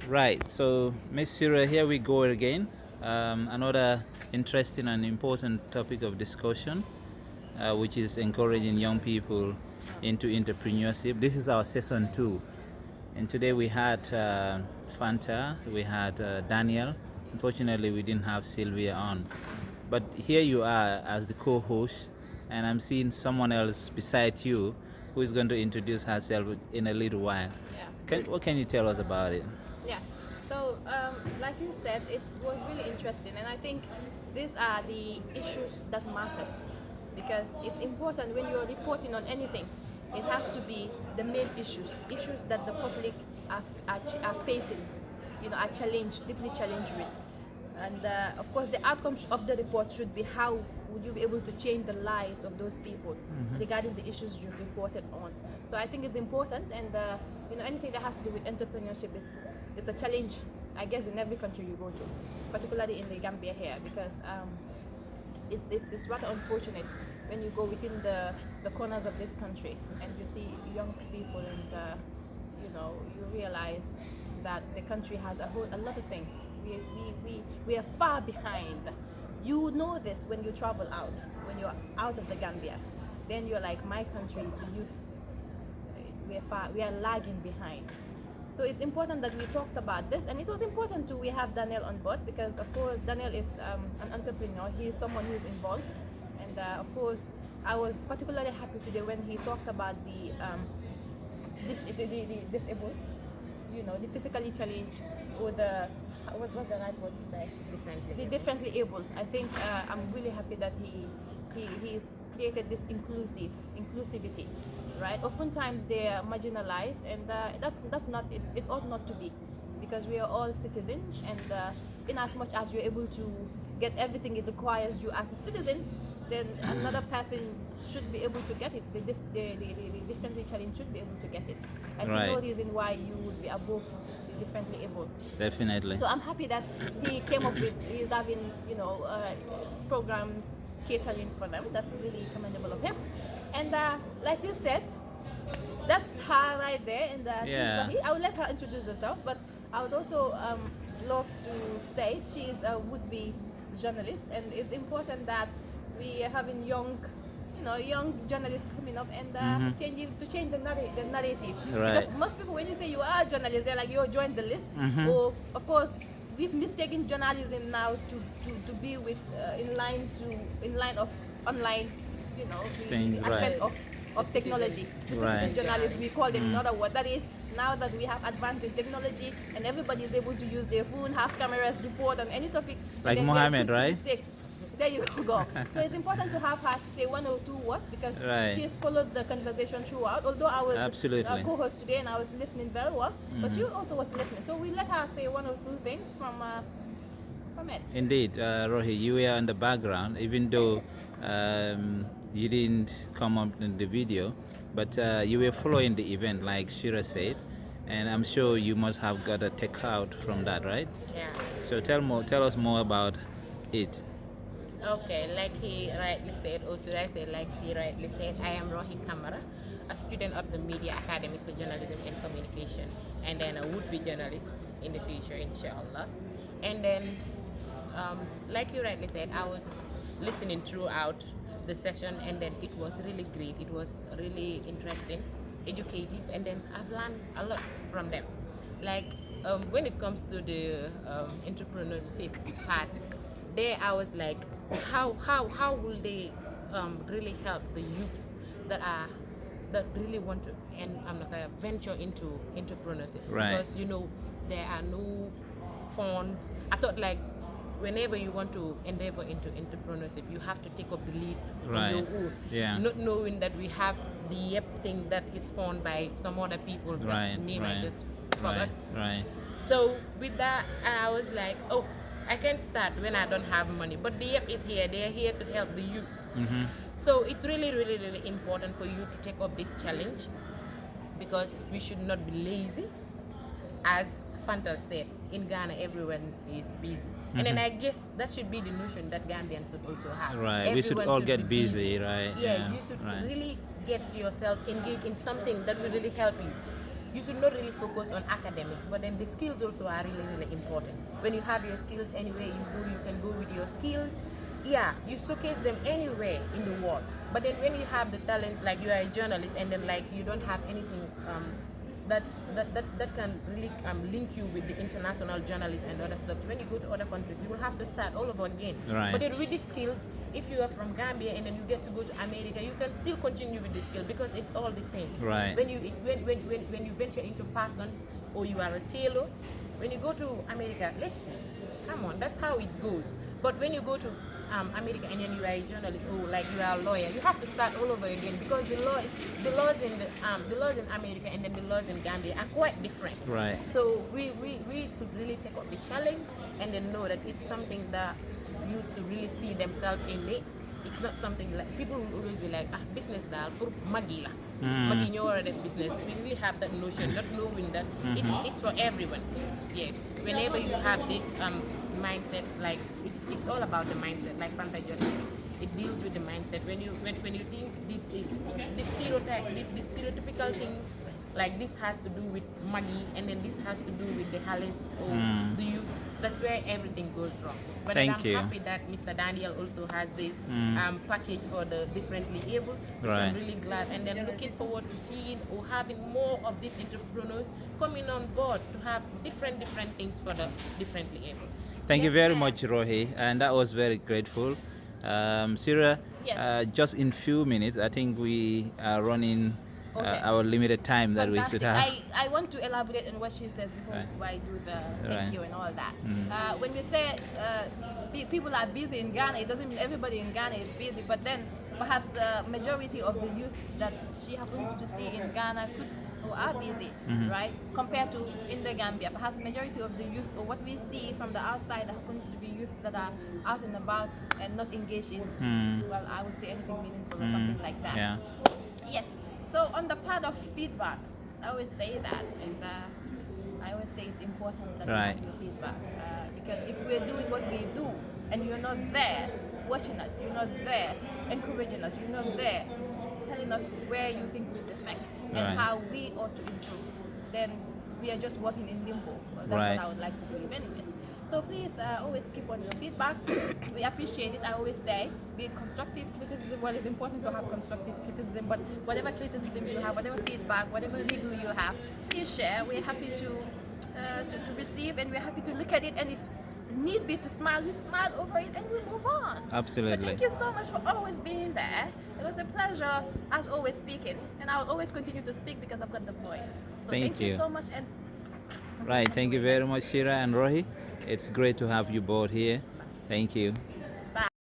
Right, so Miss Sirra, here we go again. Another interesting and important topic of discussion, which is encouraging young people into entrepreneurship. This is our season two, and today we had Fanta, we had Daniel. Unfortunately, we didn't have Sylvia on, but here you are as the co-host, and I'm seeing someone else beside you who is going to introduce herself in a little while. Yeah. What can you tell us about it? Yeah. So, like you said, it was really interesting, and I think these are the issues that matters because it's important when you're reporting on anything. It has to be the main issues that the public are facing, are challenged, deeply challenged with. And of course, the outcomes of the report should be how would you be able to change the lives of those people regarding the issues you've reported on. So I think it's important, and anything that has to do with entrepreneurship, it's a challenge, I guess, in every country you go to, particularly in the Gambia here, because it's rather unfortunate when you go within the corners of this country and you see young people and you realize that the country has a lot of things. We are far behind. You know this when you travel out, when you're out of the Gambia. Then you're like, my country, the youth, we are lagging behind. So it's important that we talked about this, and it was important to we have Daniel on board because, of course, Daniel is an entrepreneur. He is someone who is involved, and of course, I was particularly happy today when he talked about the disabled, the physically challenged, or the what was the right word to say? The differently able. I think I'm really happy that he's created this inclusivity, right? Oftentimes they are marginalized, and that's not it. It ought not to be, because we are all citizens, and in as much as you're able to get everything it requires you as a citizen, then another person should be able to get it. The differently challenged should be able to get it. I see no reason why you would be above the differently able. Definitely. So I'm happy that he came up with, he's having, programs catering for them. That's really commendable of him. And like you said, that's her right there. And she's Rohey. I will let her introduce herself, but I would also love to say she's a would-be journalist, and it's important that we are having young journalists coming up and change the narrative. Right. Because most people, when you say you are a journalist, they're like, you join the list. Or, of course, we've mistaken journalism now to be with in line of online, the advent of technology. Right. Journalists, we call them another word. That is, now that we have advanced in technology and everybody is able to use their phone, have cameras, report on any topic. Like Mohammed, right? Mistake. There you go. So it's important to have her to say one or two words because she has followed the conversation throughout. Although I was a co-host today and I was listening very well, but she also was listening. So we let her say one or two things from it. Indeed, Rohey, you were in the background, even though you didn't come up in the video, but you were following the event, like Shira said, and I'm sure you must have got a takeout from that, right? Yeah. So tell us more about it. Okay, like he rightly said, or should I say like he rightly said, I am Rohey Camara, a student of the Media Academy for Journalism and Communication, and then a would-be journalist in the future, inshallah. And then, like you rightly said, I was listening throughout the session, and then it was really great. It was really interesting, educative, and then I've learned a lot from them. Like when it comes to the entrepreneurship part, there I was like, how will they really help the youth that really want to, and I'm not gonna venture into entrepreneurship, Right. because there are no funds. I thought like whenever you want to endeavor into entrepreneurship, you have to take up the lead on your own. Yeah. Not knowing that we have the YEP thing that is funded by some other people. Right. Name I just Right. forgot. Right. So with that, I was like, oh, I can start when I don't have money. But the YEP is here. They are here to help the youth. So it's really, really, really important for you to take up this challenge, because we should not be lazy. As Fanta said, in Ghana, everyone is busy. And then I guess that should be the notion that Gambians should also have. Right. We should all get be busy, right? Yes, you should really get yourself engaged in something that will really help you. you should not really focus on academics, but then the skills also are really, really important. When you have your skills anywhere you go, you can go with your skills. Yeah, you showcase them anywhere in the world. But then when you have the talents, like you are a journalist, and then like you don't have anything that can really link you with the international journalists and other stuff. So when you go to other countries, you will have to start all over again. Right. But then with these skills, if you are from Gambia and then you get to go to America, you can still continue with the skill because it's all the same. Right. When you venture into fashions or you are a tailor, when you go to America, let's see, come on, that's how it goes. But when you go to America and then you are a journalist or like you are a lawyer, you have to start all over again because the laws in America and then the laws in Gambia are quite different. Right. So we should really take up the challenge and then know that it's something that youth should really see themselves in it. It's not something like people will always be like, business dal for magi la. Magi ñoo war a def business. We really have that notion, not knowing that it's for everyone. Yes. Whenever you have this mindset, like it's all about the mindset, like Fanta just said. It deals with the mindset. When you think this is this stereotype, this stereotypical thing, like this has to do with money, and then this has to do with the talent or the youth. That's where everything goes wrong. But I'm happy that Mr. Daniel also has this package for the differently able. Right. I'm really glad, and then looking forward to seeing or having more of these entrepreneurs coming on board to have different things for the differently able. Thank you Yes, very ma'am. much, Rohey, and that was very grateful. Sirra, Yes. just in few minutes, I think we are running Okay. our limited time that we Fantastic. should have. I want to elaborate on what she says before Right. I do the Right. thank you and all that. Mm. When we say people are busy in Ghana, it doesn't mean everybody in Ghana is busy, but then perhaps the majority of the youth that she happens to see in Ghana could or are busy, right? Compared to in the Gambia, perhaps majority of the youth or what we see from the outside happens to be youth that are out and about and not engaged in, well, I would say anything meaningful or something like that. Yeah. Yes. So on the part of feedback, I always say that, and I always say it's important that Right. we have your feedback because if we're doing what we do and you're not there watching us, you're not there encouraging us, you're not there telling us where you think we defect and Right. how we ought to improve, then we are just working in limbo. That's Right. what I would like to believe anyways. So please always keep on your feedback. We appreciate it. I always say, be it constructive criticism. Well, it's important to have constructive criticism, but whatever criticism you have, whatever feedback, whatever review you have, please share. We're happy to receive, and we're happy to look at it. And if need be to smile, we smile over it and we move on. Absolutely. So thank you so much for always being there. It was a pleasure as always speaking, and I'll always continue to speak because I've got the voice. So Thank thank you you. so much, and Right. Thank you very much, Sirra and Rohey. It's great to have you both here. Thank you.